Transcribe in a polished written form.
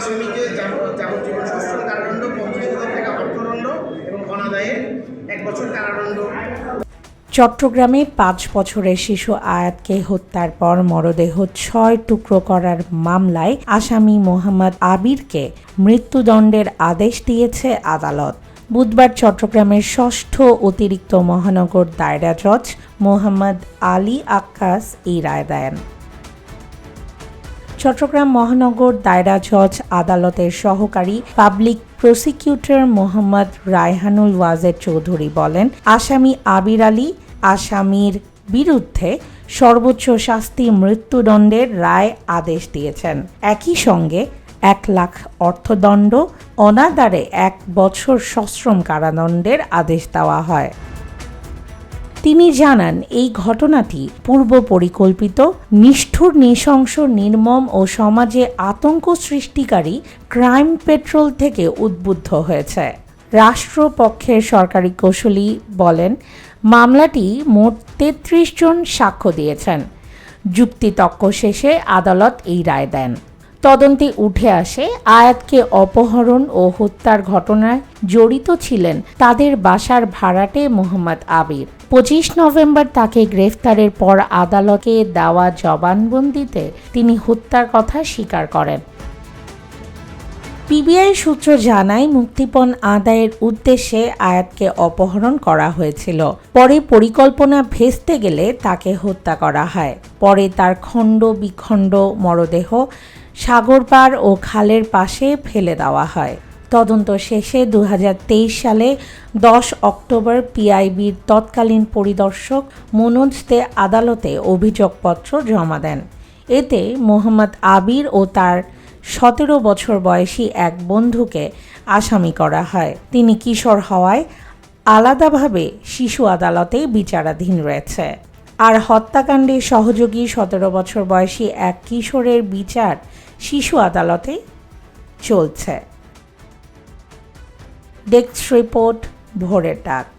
আসামিকে যাবজ্জীবন সশ্রম কারাদণ্ড, 50,000 টাকা অর্থদণ্ড এবং অনাদায়ে 1 বছর কারাদণ্ড। চট্টগ্রামে 5 বছরের শিশু আয়াতকে হত্যার পর মরদেহ 6 টুকরো করার মামলায় আসামি মোহাম্মদ আবিরকে মৃত্যুদণ্ডের আদেশ দিয়েছে আদালত। বুধবার চট্টগ্রামের 6ষ্ঠ অতিরিক্ত মহানগর দায়রা জজ মোহাম্মদ আলী আক্কাস এই রায় দেন। চট্টগ্রাম মহানগর দায়রা জজ আদালতের সহকারী পাবলিক প্রসিকিউটর মোহাম্মদ রায়হানুল ওয়াজেদ চৌধুরী বলেন, আসামি আবির আলী আসামির বিরুদ্ধে সর্বোচ্চ শাস্তি মৃত্যুদণ্ডের রায় আদেশ দিয়েছেন। একই সঙ্গে 1 লাখ অর্থদণ্ড, অনাদারে 1 বছর সশ্রম কারাদণ্ডের আদেশ দেওয়া হয়। তিনি জানান, এই ঘটনাটি পূর্ব পরিকল্পিত, নিষ্ঠুর, নৃশংস, নির্মম ও সমাজে আতঙ্ক সৃষ্টিকারী ক্রাইম পেট্রোল থেকে উদ্বুদ্ধ হয়েছে। রাষ্ট্রপক্ষের সরকারি কৌঁসুলি বলেন, মামলাটি মোট 33 জন সাক্ষ্য দিয়েছেন। যুক্তিতর্ক শেষে আদালত এই রায় দেন। তদন্তে উঠে আসে, আয়াতকে অপহরণ ও হত্যার ঘটনায় জড়িত ছিলেন তাদের বাসার ভাড়াটে মোহাম্মদ আবির। 25 নভেম্বর তাকে গ্রেফতারের পর আদালতে দেওয়া জবানবন্দিতে তিনি হত্যার কথা স্বীকার করেন। পিবিআই সূত্র জানায়, মুক্তিপণ আদায়ের উদ্দেশ্যে আয়াতকে অপহরণ করা হয়েছিল। পরে পরিকল্পনা ভেস্তে গেলে তাকে হত্যা করা হয়। পরে তার খণ্ড বিখণ্ড মরদেহ সাগর পার ও খালের পাশে ফেলে দেওয়া হয়। তদন্ত শেষে 2023 সালে 10 অক্টোবর পিআইবির তৎকালীন পরিদর্শক মনোজ দে আদালতে অভিযোগপত্র জমা দেন। এতে মোহাম্মদ আবির ও তার 17 বছর বয়সী এক বন্ধুকে আসামি করা হয়। তিনি কিশোর হওয়ায় আলাদাভাবে শিশু আদালতে বিচারাধীন রয়েছে। আর হত্যাকাণ্ডে সহযোগী 17 বছর বয়সী এক কিশোরের বিচার শিশু আদালতে চলছে। ডেস্ক রিপোর্ট, ভোরের ডাক।